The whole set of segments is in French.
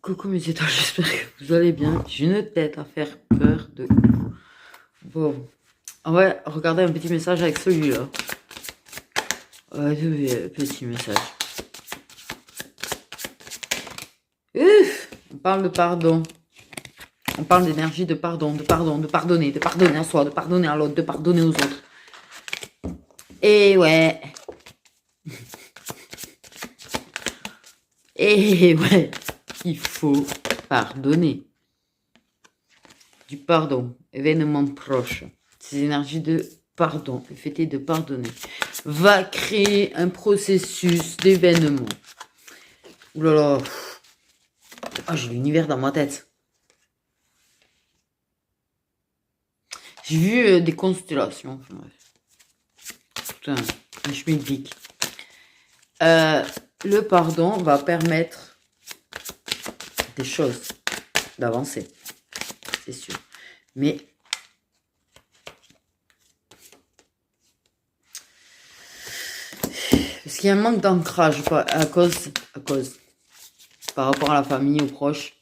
Coucou mes étoiles, j'espère que vous allez bien. J'ai une tête à faire peur de ouf. Bon, on va regarder un petit message avec celui-là. Petit message. On parle de pardon. On parle d'énergie de pardon, de pardonner à soi, de pardonner à l'autre, de pardonner aux autres. Et ouais. Et ouais. Il faut pardonner. Du pardon, événement proche. Ces énergies de pardon, le fait est de pardonner, va créer un processus d'événement. Ouh là là. Ah, j'ai l'univers dans ma tête. J'ai vu des constellations. Enfin, bref. Putain, un schmilblick. Le pardon va permettre des choses, d'avancer. C'est sûr. Mais parce qu'il y a un manque d'ancrage à cause, par rapport à la famille, aux proches.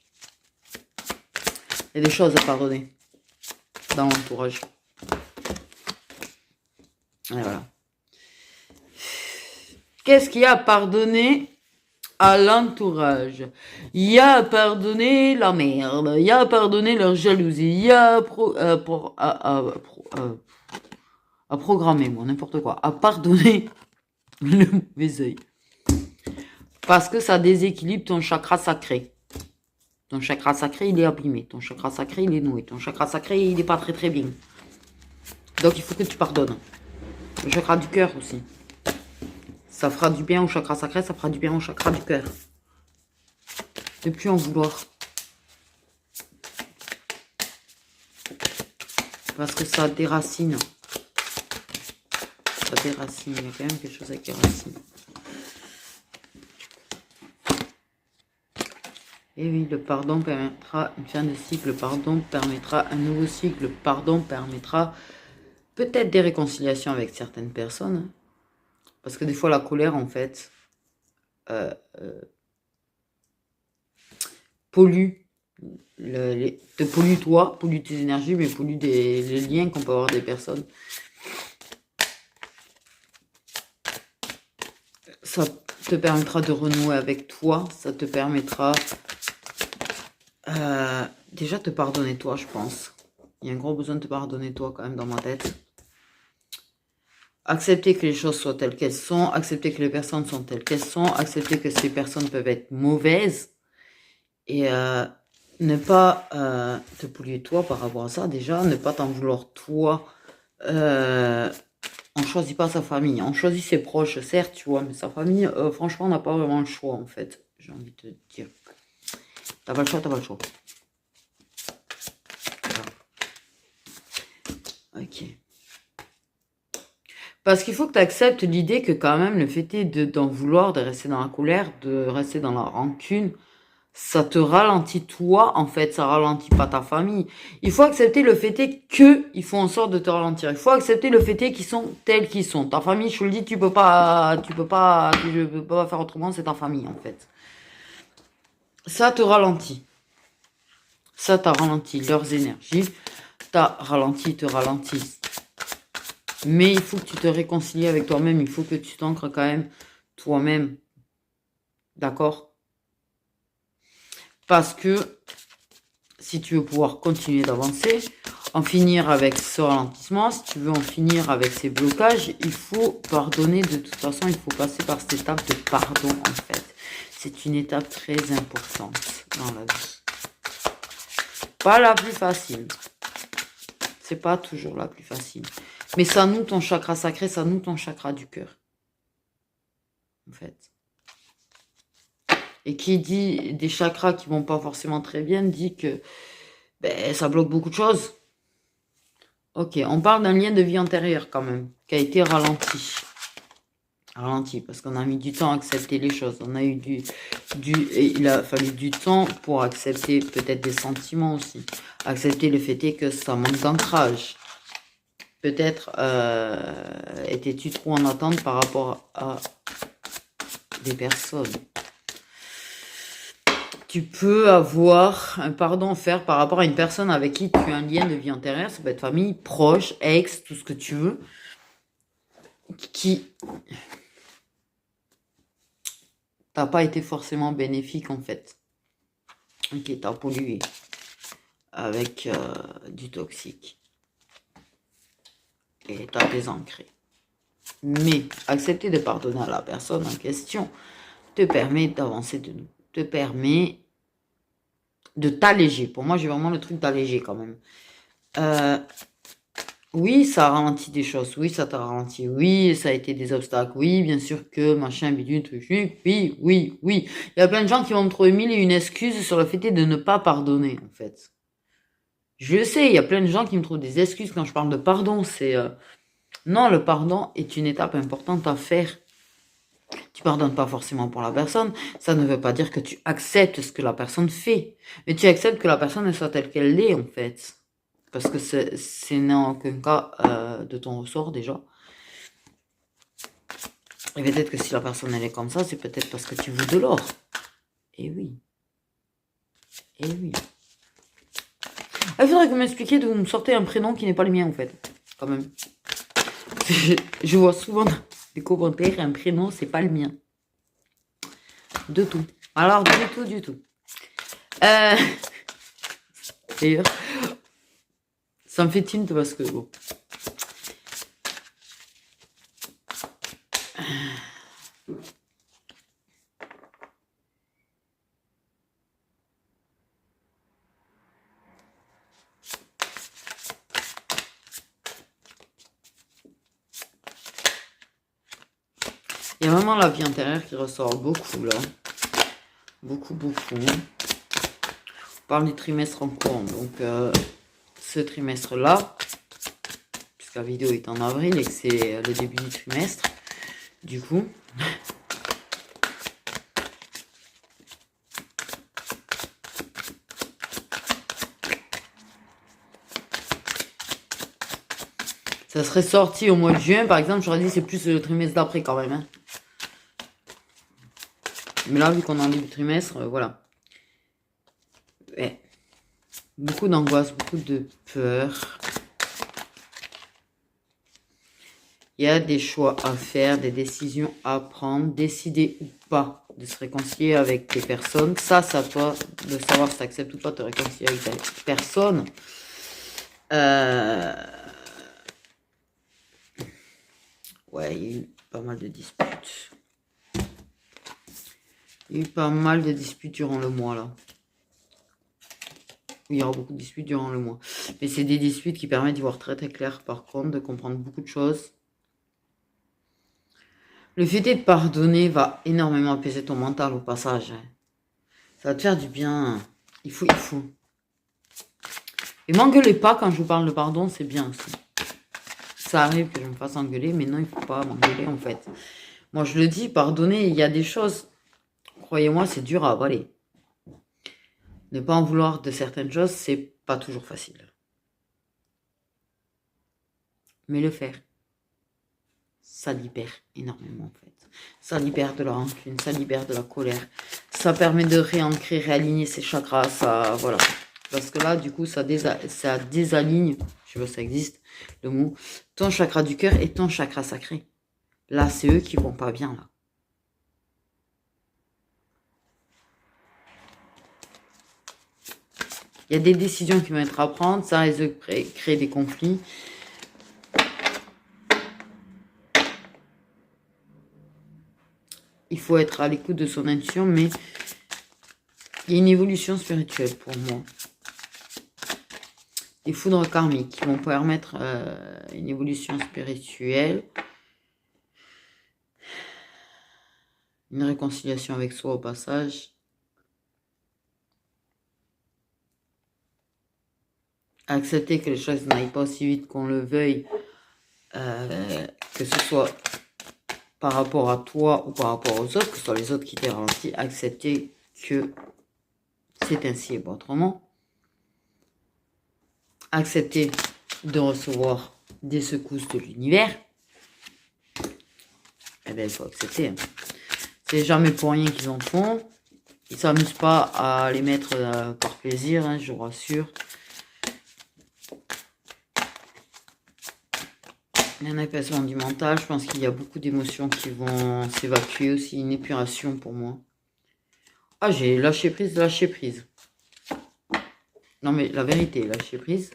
Il y a des choses à pardonner dans l'entourage. Et voilà. Qu'est-ce qu'il y a à pardonner à l'entourage? Il y a à pardonner la merde, il y a à pardonner leur jalousie, il y a à programmer, moi, n'importe quoi, à pardonner le mauvais œil. Parce que ça déséquilibre ton chakra sacré. Ton chakra sacré, il est abîmé. Ton chakra sacré, il est noué. Ton chakra sacré, il n'est pas très très bien. Donc il faut que tu pardonnes. Le chakra du cœur aussi. Ça fera du bien au chakra sacré, ça fera du bien au chakra du cœur. Ne plus en vouloir. Parce que ça déracine. Ça déracine. Il y a quand même quelque chose avec les racines. Et oui, le pardon permettra une fin de cycle. Le pardon permettra un nouveau cycle. Le pardon permettra peut-être des réconciliations avec certaines personnes. Parce que des fois, la colère, en fait, pollue. Te pollue toi, pollue tes énergies, mais pollue les liens qu'on peut avoir des personnes. Ça te permettra de renouer avec toi. Ça te permettra déjà te pardonner toi, je pense. Il y a un gros besoin de te pardonner toi quand même dans ma tête. Accepter que les choses soient telles qu'elles sont, accepter que les personnes sont telles qu'elles sont, accepter que ces personnes peuvent être mauvaises et ne pas te polluer toi par rapport à ça déjà, ne pas t'en vouloir toi. On choisit pas sa famille, on choisit ses proches, certes, tu vois, mais sa famille, franchement, on n'a pas vraiment le choix en fait, j'ai envie de te dire. T'as pas le choix, t'as pas le choix. Ok. Parce qu'il faut que tu acceptes l'idée que quand même le fait est d'en vouloir, de rester dans la colère, de rester dans la rancune, ça te ralentit toi, en fait, ça ralentit pas ta famille. Il faut accepter le fait est que ils font en sorte de te ralentir. Il faut accepter le fait est qu'ils sont tels qu'ils sont. Ta famille, je te le dis, tu peux pas faire autrement, c'est ta famille, en fait. Ça te ralentit. Ça t'a ralenti leurs énergies, t'as ralenti, te ralentissent. Mais il faut que tu te réconcilies avec toi-même. Il faut que tu t'ancres quand même toi-même. D'accord? Parce que si tu veux pouvoir continuer d'avancer, en finir avec ce ralentissement, si tu veux en finir avec ces blocages, il faut pardonner. De toute façon, il faut passer par cette étape de pardon, en fait. C'est une étape très importante dans la vie. Pas la plus facile. C'est pas toujours la plus facile. Mais ça noue ton chakra sacré, ça noue ton chakra du cœur. En fait. Et qui dit des chakras qui vont pas forcément très bien, dit que ça bloque beaucoup de choses. Ok, on parle d'un lien de vie antérieur quand même, qui a été ralenti. Ralenti, parce qu'on a mis du temps à accepter les choses. On a eu il a fallu du temps pour accepter peut-être des sentiments aussi. Accepter le fait est que ça manque d'ancrage. Peut-être étais-tu trop en attente par rapport à des personnes. Tu peux avoir un pardon offert par rapport à une personne avec qui tu as un lien de vie antérieure. Ça peut être famille, proche, ex, tout ce que tu veux. Qui t'a pas été forcément bénéfique en fait. Qui t'a pollué avec du toxique. Et t'as désancré. Mais accepter de pardonner à la personne en question te permet d'avancer de nous. Te permet de t'alléger. Pour moi, j'ai vraiment le truc d'alléger quand même. Oui, ça ralentit des choses. Oui, ça t'a ralenti. Oui, ça a été des obstacles. Oui, bien sûr que machin, bidule, truc. Oui, oui, oui. Il y a plein de gens qui vont me trouver mille et une excuses sur le fait de ne pas pardonner, en fait. Je le sais, il y a plein de gens qui me trouvent des excuses quand je parle de pardon. C'est non, le pardon est une étape importante à faire. Tu pardonnes pas forcément pour la personne. Ça ne veut pas dire que tu acceptes ce que la personne fait. Mais tu acceptes que la personne soit telle qu'elle est, en fait. Parce que c'est en aucun cas de ton ressort, déjà. Et peut-être que si la personne, elle est comme ça, c'est peut-être parce que tu veux de l'or. Et oui. Et oui. Il faudrait que vous m'expliquiez d'où vous me sortez un prénom qui n'est pas le mien, en fait. Quand même. Je vois souvent dans les commentaires, un prénom, c'est pas le mien. De tout. Alors, du tout. D'ailleurs, ça me fait tilt parce que bon. Il y a vraiment la vie intérieure qui ressort beaucoup là. Beaucoup. On parle du trimestre en cours. Donc ce trimestre-là, puisque la vidéo est en avril et que c'est le début du trimestre, du coup. Ça serait sorti au mois de juin, par exemple, j'aurais dit c'est plus le trimestre d'après quand même. Hein. Mais là, vu qu'on est en début de trimestre, voilà. Ouais. Beaucoup d'angoisse, beaucoup de peur. Il y a des choix à faire, des décisions à prendre, décider ou pas de se réconcilier avec des personnes. Ça, c'est à toi de savoir si tu acceptes ou pas de te réconcilier avec des personnes. Ouais, il y a eu pas mal de disputes. Il y a eu pas mal de disputes durant le mois, là. Il y aura beaucoup de disputes durant le mois. Mais c'est des disputes qui permettent d'y voir très très clair, par contre, de comprendre beaucoup de choses. Le fait de pardonner va énormément apaiser ton mental au passage. Ça va te faire du bien. Il faut. Et m'engueulez pas quand je vous parle de pardon, c'est bien aussi. Ça arrive que je me fasse engueuler, mais non, il faut pas m'engueuler en fait. Moi, je le dis, pardonner, il y a des choses, croyez-moi, c'est dur à avaler. Ne pas en vouloir de certaines choses, c'est pas toujours facile. Mais le faire, ça libère énormément en fait. Ça libère de la rancune, ça libère de la colère. Ça permet de réancrer, réaligner ses chakras, ça, voilà. Parce que là, du coup, ça désaligne, je sais pas si ça existe, le mot, ton chakra du cœur et ton chakra sacré. Là, c'est eux qui vont pas bien, là. Il y a des décisions qui vont être à prendre, ça risque de créer des conflits. Il faut être à l'écoute de son intuition, mais il y a une évolution spirituelle pour moi. Des foudres karmiques qui vont permettre une évolution spirituelle. Une réconciliation avec soi au passage. Accepter que les choses n'aillent pas aussi vite qu'on le veuille. Que ce soit par rapport à toi ou par rapport aux autres, que ce soit les autres qui t'aient ralenti. Accepter que c'est ainsi et pas autrement. Accepter de recevoir des secousses de l'univers. Eh bien, il faut accepter. C'est jamais pour rien qu'ils en font. Ils ne s'amusent pas à les mettre par plaisir, hein, je vous rassure. Il y a un apaisement du mental. Je pense qu'il y a beaucoup d'émotions qui vont s'évacuer aussi. Une épuration pour moi. Ah, j'ai lâché prise, lâché prise. Non, mais la vérité, lâcher prise,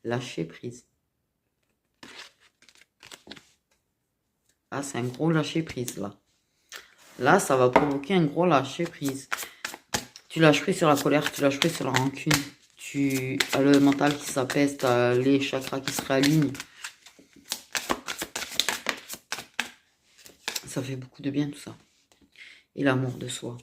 lâcher prise. Ah, c'est un gros lâcher prise, là. Là, ça va provoquer un gros lâcher prise. Tu lâches prise sur la colère, tu lâches prise sur la rancune. Tu as le mental qui s'apaise, tu as les chakras qui se réalignent. Ça fait beaucoup de bien tout ça. Et l'amour de soi.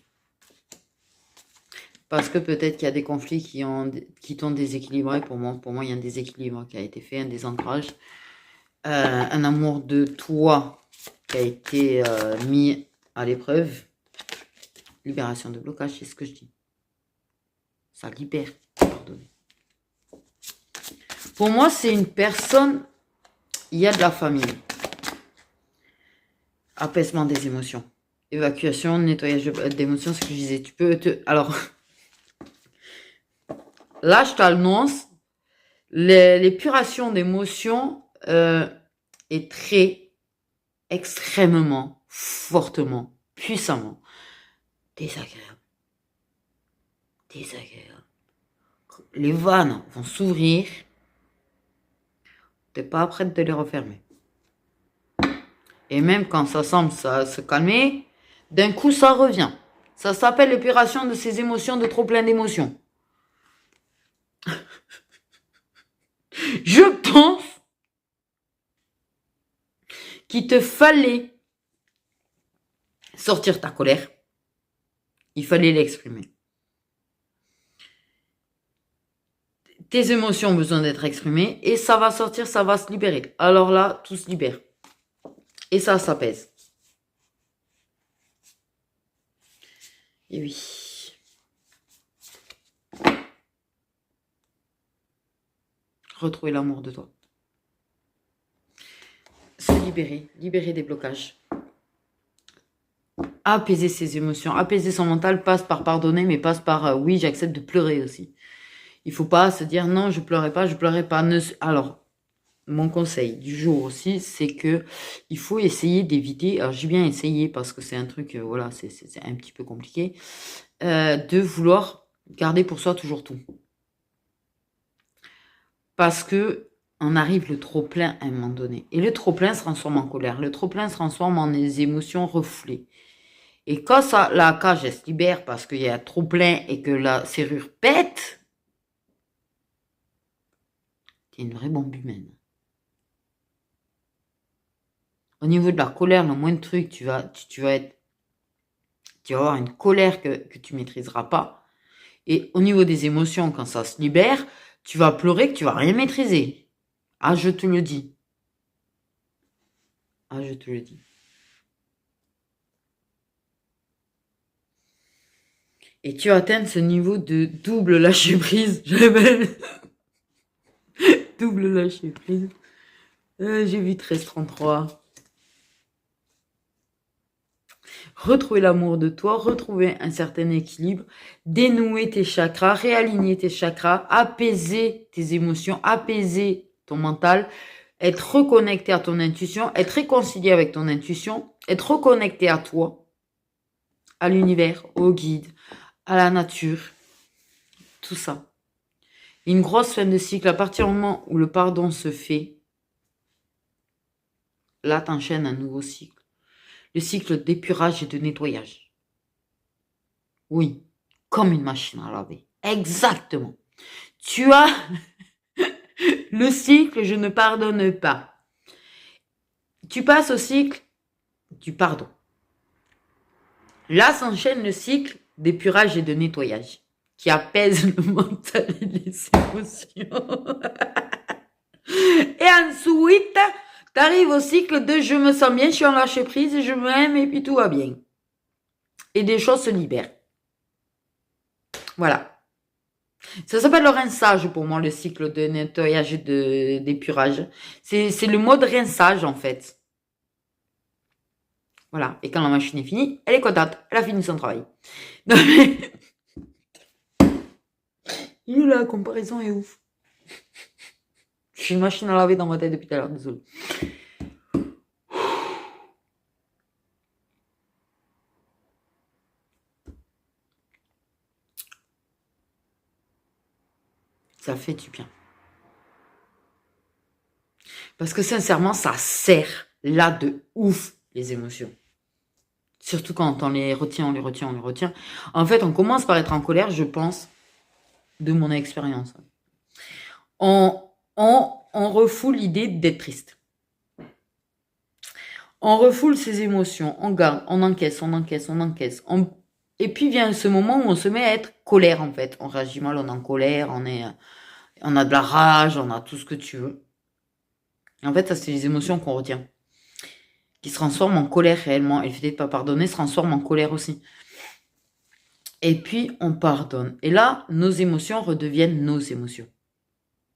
Parce que peut-être qu'il y a des conflits qui t'ont déséquilibré. Pour moi, il y a un déséquilibre qui a été fait, un désancrage. Un amour de toi qui a été mis à l'épreuve. Libération de blocage, c'est ce que je dis. Ça libère. Pardonnez. Pour moi, c'est une personne, il y a de la famille. Apaisement des émotions. Évacuation, nettoyage d'émotions, ce que je disais. Tu peux te... Alors, là, je t'annonce, l'épuration d'émotions est très, extrêmement, fortement, puissamment désagréable. Désagréable. Les vannes vont s'ouvrir. T'es pas prête de les refermer. Et même quand ça semble se calmer, d'un coup, ça revient. Ça s'appelle l'épuration de ces émotions, de trop plein d'émotions. Je pense qu'il te fallait sortir ta colère. Il fallait l'exprimer. Tes émotions ont besoin d'être exprimées et ça va sortir, ça va se libérer. Alors là, tout se libère. Et ça s'apaise. Et oui. Retrouver l'amour de toi. Se libérer. Libérer des blocages. Apaiser ses émotions. Apaiser son mental passe par pardonner, mais passe par oui, j'accepte de pleurer aussi. Il ne faut pas se dire non, je pleurais pas, je pleurais pas. Alors, mon conseil du jour aussi, c'est que il faut essayer d'éviter, alors j'ai bien essayé parce que c'est un truc, voilà, c'est un petit peu compliqué, de vouloir garder pour soi toujours tout. Parce que on arrive le trop-plein à un moment donné. Et le trop-plein se transforme en colère. Le trop-plein se transforme en des émotions refoulées. Et quand la cage elle se libère parce qu'il y a trop-plein et que la serrure pète, c'est une vraie bombe humaine. Au niveau de la colère, le moindre truc, tu vas avoir une colère que tu maîtriseras pas. Et au niveau des émotions, quand ça se libère, tu vas pleurer que tu vas rien maîtriser. Ah, je te le dis. Ah, je te le dis. Et tu atteins ce niveau de double lâcher prise. Double lâcher prise. J'ai vu 1333. Retrouver l'amour de toi, retrouver un certain équilibre, dénouer tes chakras, réaligner tes chakras, apaiser tes émotions, apaiser ton mental, être reconnecté à ton intuition, être réconcilié avec ton intuition, être reconnecté à toi, à l'univers, au guide, à la nature, tout ça. Une grosse fin de cycle, à partir du moment où le pardon se fait, là t'enchaînes un nouveau cycle. Le cycle d'épurage et de nettoyage. Oui, comme une machine à laver. Exactement. Tu as le cycle je ne pardonne pas. Tu passes au cycle du pardon. Là s'enchaîne le cycle d'épurage et de nettoyage qui apaise le mental et les émotions. Et ensuite, tu arrives au cycle de je me sens bien, je suis en lâcher prise et je m'aime et puis tout va bien. Et des choses se libèrent. Voilà. Ça s'appelle le rinçage pour moi, le cycle de nettoyage et d'épurage. C'est le mode rinçage en fait. Voilà. Et quand la machine est finie, elle est contente. Elle a fini son travail. Non, mais... La comparaison est ouf. Je suis une machine à laver dans ma tête depuis tout à l'heure, désolé. Ça fait du bien. Parce que sincèrement, ça sert là de ouf les émotions. Surtout quand on les retient, on les retient, on les retient. En fait, on commence par être en colère, je pense, de mon expérience. On refoule l'idée d'être triste. On refoule ses émotions, on garde, on encaisse, on encaisse, on encaisse. Et puis vient ce moment où on se met à être colère en fait. On réagit mal, on est en colère, on a de la rage, on a tout ce que tu veux. En fait, ça c'est les émotions qu'on retient. Qui se transforment en colère réellement. Et le fait de ne pas pardonner se transforme en colère aussi. Et puis on pardonne. Et là, nos émotions redeviennent nos émotions.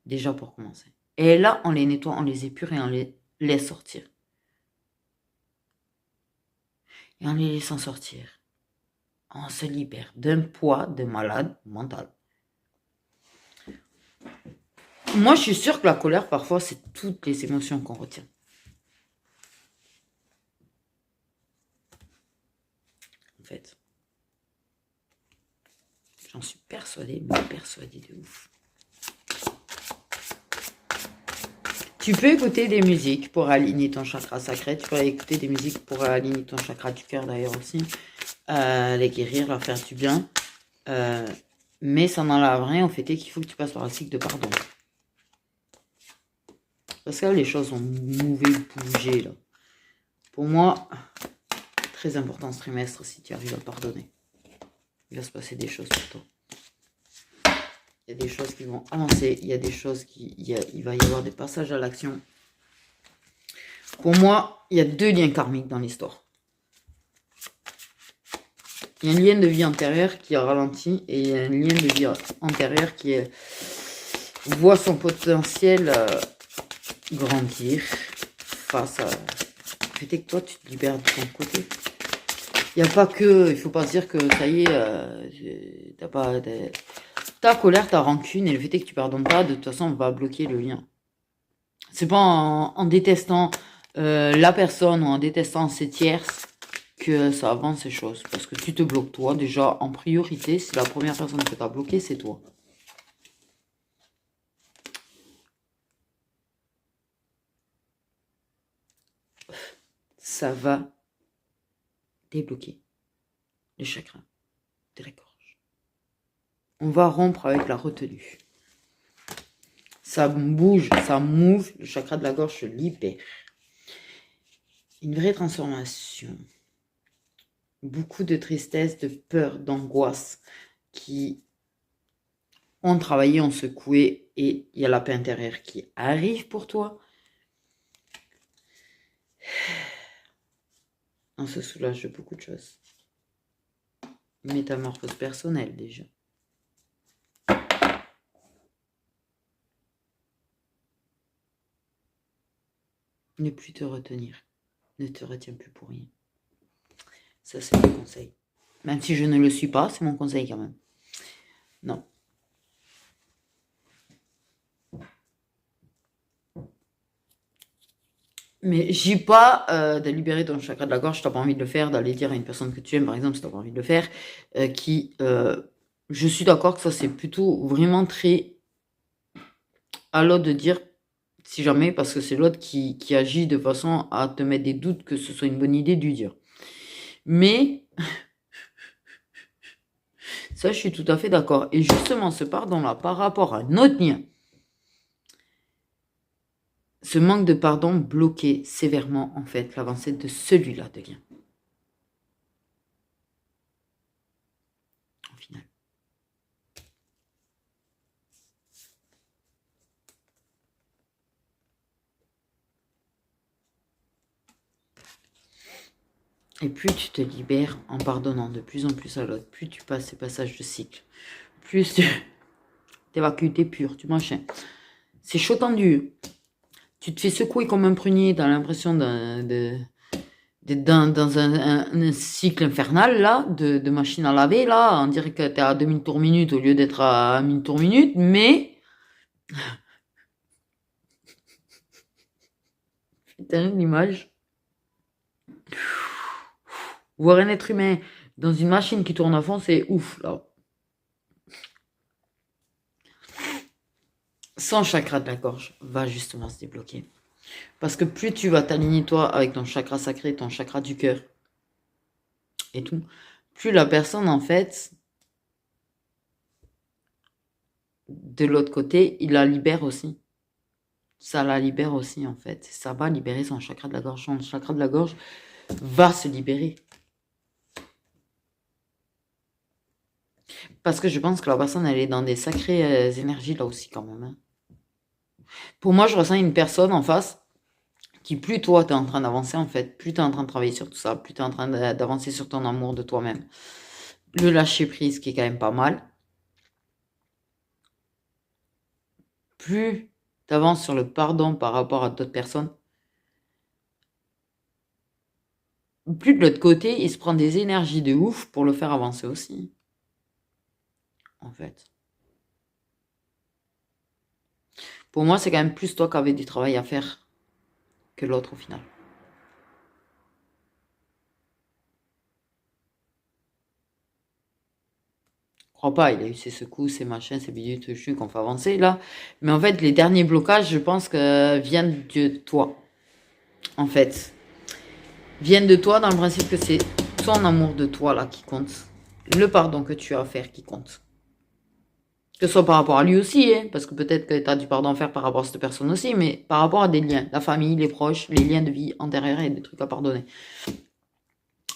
Déjà pour commencer. Et là, on les nettoie, on les épure et on les laisse sortir. Et en les laissant sortir, on se libère d'un poids de malade mental. Moi, je suis sûre que la colère, parfois, c'est toutes les émotions qu'on retient. En fait. J'en suis persuadée, mais persuadée de ouf. Tu peux écouter des musiques pour aligner ton chakra sacré. Tu peux écouter des musiques pour aligner ton chakra du cœur d'ailleurs aussi. Les guérir, leur faire du bien. Mais ça n'enlève rien au fait qu'il faut que tu passes par un cycle de pardon. Parce que là, les choses ont bougé là. Pour moi, très important ce trimestre si tu arrives à pardonner. Il va se passer des choses pour toi. Il y a des choses qui vont avancer. Il y a des choses il va y avoir des passages à l'action. Pour moi, il y a 2 liens karmiques dans l'histoire. Il y a un lien de vie antérieure qui a ralenti et il y a un lien de vie antérieure qui voit son potentiel grandir face à... Peut-être que toi, tu te libères de ton côté. Il n'y a pas que... Il faut pas se dire que ça y est, t'as pas... Ta colère, ta rancune et le fait que tu pardonnes pas, de toute façon, on va bloquer le lien. C'est pas en détestant la personne ou en détestant ses tierces que ça avance ces choses. Parce que tu te bloques toi. Déjà, en priorité, si la première personne que tu as bloquée, c'est toi. Ça va débloquer les chakras de la gorge. On va rompre avec la retenue. Ça bouge, ça move, le chakra de la gorge se libère. Une vraie transformation. Beaucoup de tristesse, de peur, d'angoisse qui ont travaillé, ont secoué et il y a la paix intérieure qui arrive pour toi. On se soulage de beaucoup de choses. Une métamorphose personnelle déjà. Ne plus te retenir. Ne te retiens plus pour rien. Ça, c'est mon conseil. Même si je ne le suis pas, c'est mon conseil quand même. Non. Mais je dis pas de libérer ton chakra de la gorge, si t'as pas envie de le faire, d'aller dire à une personne que tu aimes, par exemple, si t'as pas envie de le faire, je suis d'accord que ça, c'est plutôt vraiment très à l'autre de dire, si jamais, parce que c'est l'autre qui agit de façon à te mettre des doutes que ce soit une bonne idée de lui dire. Mais, ça, je suis tout à fait d'accord. Et justement, ce pardon-là, par rapport à notre lien, ce manque de pardon bloquait sévèrement, en fait, l'avancée de celui-là de lien. Au final. Et plus tu te libères en pardonnant de plus en plus à l'autre, plus tu passes ces passages de cycle, plus tu évacues, t'es pur, tu machin. C'est chaud tendu. Tu te fais secouer comme un prunier, t'as l'impression D'être dans un cycle infernal, là, de machine à laver, là. On dirait que t'es à 2000 tours minute au lieu d'être à 1000 tours minute, mais, putain, l'image. Voir un être humain dans une machine qui tourne à fond, c'est ouf, là. Son chakra de la gorge va justement se débloquer. Parce que plus tu vas t'aligner toi avec ton chakra sacré, ton chakra du cœur et tout, plus la personne en fait, de l'autre côté, il la libère aussi. Ça la libère aussi en fait. Ça va libérer son chakra de la gorge. Son chakra de la gorge va se libérer. Parce que je pense que la personne, elle est dans des sacrées énergies là aussi quand même, hein. Pour moi, je ressens une personne en face qui, plus toi, tu es en train d'avancer en fait, plus tu es en train de travailler sur tout ça, plus tu es en train d'avancer sur ton amour de toi-même. Le lâcher prise qui est quand même pas mal. Plus tu avances sur le pardon par rapport à d'autres personnes, plus de l'autre côté, il se prend des énergies de ouf pour le faire avancer aussi. En fait. Pour moi, c'est quand même plus toi qui avais du travail à faire que l'autre au final. Je crois pas, il a eu ses secousses, ses machins, ses bidules, ses chuches qu'on fait avancer là. Mais en fait, les derniers blocages, je pense que viennent de toi. En fait. Viennent de toi dans le principe que c'est ton amour de toi là qui compte. Le pardon que tu as à faire qui compte. Que ce soit par rapport à lui aussi, hein, parce que peut-être que tu as du pardon à faire par rapport à cette personne aussi, mais par rapport à des liens, la famille, les proches, les liens de vie antérieure et des trucs à pardonner.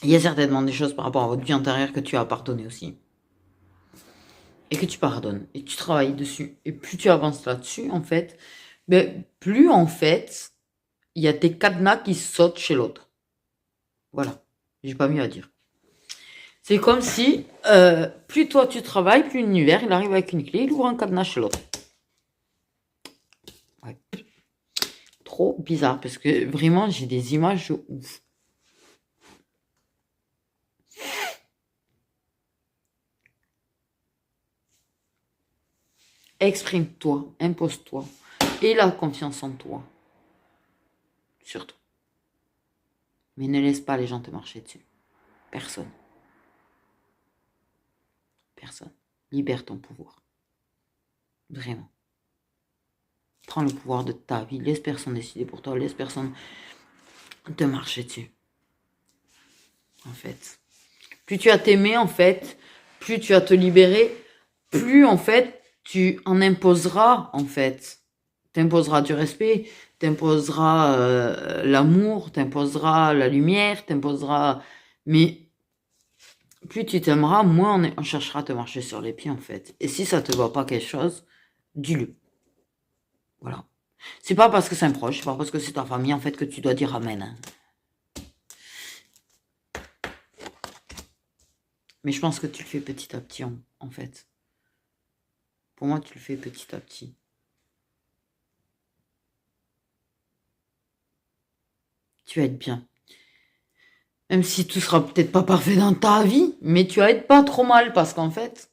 Il y a certainement des choses par rapport à votre vie antérieure que tu as pardonné aussi. Et que tu pardonnes. Et tu travailles dessus. Et plus tu avances là-dessus, en fait, ben, plus en fait, il y a tes cadenas qui sautent chez l'autre. Voilà. J'ai pas mieux à dire. C'est comme si, plus toi tu travailles, plus l'univers, il arrive avec une clé, il ouvre un cadenas chez l'autre. Ouais. Trop bizarre, parce que vraiment, j'ai des images de ouf. Exprime-toi, impose-toi, et la confiance en toi. Surtout. Mais ne laisse pas les gens te marcher dessus. Personne. Personne. Libère ton pouvoir. Vraiment. Prends le pouvoir de ta vie. Laisse personne décider pour toi. Laisse personne te marcher dessus. En fait. Plus tu as t'aimer, en fait, plus tu as te libérer, plus, en fait, tu en imposeras, en fait. T'imposeras du respect, t'imposeras l'amour, t'imposeras la lumière, t'imposeras... Mais plus tu t'aimeras, moins on cherchera à te marcher sur les pieds, en fait. Et si ça te va pas quelque chose, dis-le. Voilà. C'est pas parce que c'est un proche, c'est pas parce que c'est ta famille, en fait, que tu dois dire amen, hein. Mais je pense que tu le fais petit à petit, en fait. Pour moi, tu le fais petit à petit. Tu vas être bien. Même si tout sera peut-être pas parfait dans ta vie, mais tu vas être pas trop mal parce qu'en fait,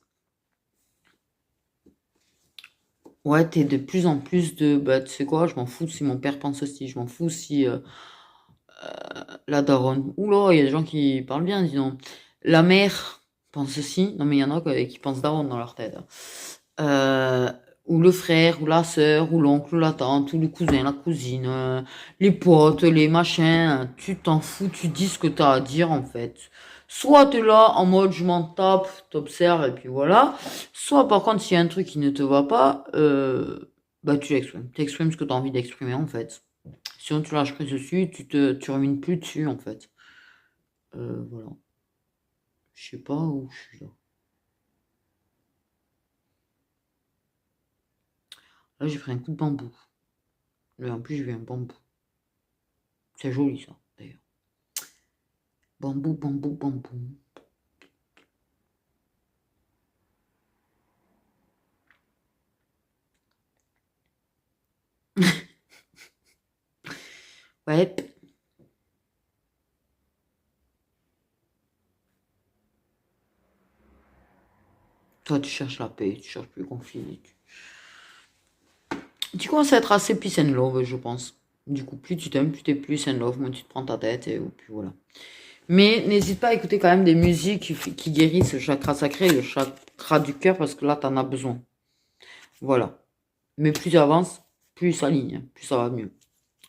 ouais, t'es de plus en plus de, bah, tu sais quoi, je m'en fous si mon père pense aussi, je m'en fous si la daronne, oula, il y a des gens qui parlent bien, disons, la mère pense aussi, non mais il y en a qui pensent daronne dans leur tête, hein. Euh, ou le frère, ou la sœur, ou l'oncle, ou la tante, ou le cousin, la cousine, les potes, les machins, tu t'en fous, tu dis ce que t'as à dire en fait. Soit t'es là en mode je m'en tape, t'observes et puis voilà. Soit par contre s'il y a un truc qui ne te va pas, bah tu l'exprimes. Tu exprimes ce que t'as envie d'exprimer en fait. Sinon tu lâches prise dessus, tu rumines plus dessus en fait. Voilà. Je sais pas où je suis là. Là j'ai pris un coup de bambou. Mais en plus j'ai vu un bambou. C'est joli ça, d'ailleurs. Bambou, bambou, bambou. Ouais. Toi, tu cherches la paix, tu cherches plus le conflit. Tu commences à être assez peace and love, je pense. Du coup, plus tu t'aimes, plus t'es plus and love, moins tu te prends ta tête, et puis voilà. Mais n'hésite pas à écouter quand même des musiques qui guérissent le chakra sacré, le chakra du cœur, parce que là, t'en as besoin. Voilà. Mais plus tu avances, plus ça aligne, plus ça va mieux.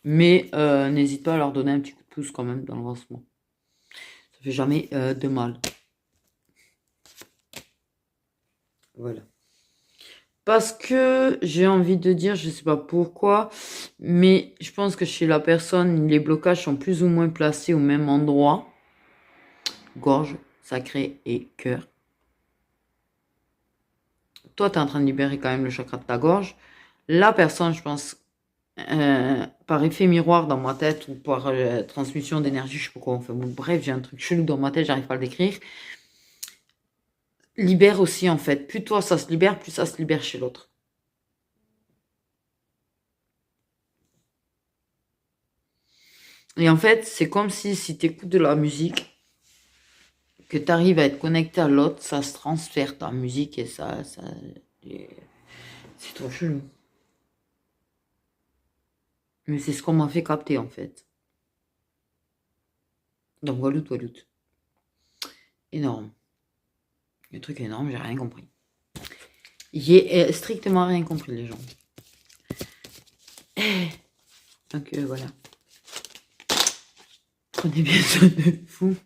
Mais n'hésite pas à leur donner un petit coup de pouce quand même dans l'avancement. Ça fait jamais de mal. Voilà. Parce que j'ai envie de dire, je sais pas pourquoi, mais je pense que chez la personne, les blocages sont plus ou moins placés au même endroit. Gorge, sacré et cœur. Toi, tu es en train de libérer quand même le chakra de ta gorge. La personne, je pense, par effet miroir dans ma tête ou par transmission d'énergie, je sais pas quoi, enfin, bon, bref, j'ai un truc chelou dans ma tête, j'arrive pas à le décrire. Libère aussi, en fait. Plus toi, ça se libère, plus ça se libère chez l'autre. Et en fait, c'est comme si tu écoutes de la musique, que tu arrives à être connecté à l'autre, ça se transfère ta musique et c'est trop chelou. Mais c'est ce qu'on m'a fait capter, en fait. Donc, voilà, walout. Énorme. Le truc est énorme, j'ai rien compris. J'ai strictement rien compris, les gens. Donc, voilà. Prenez bien soin de vous.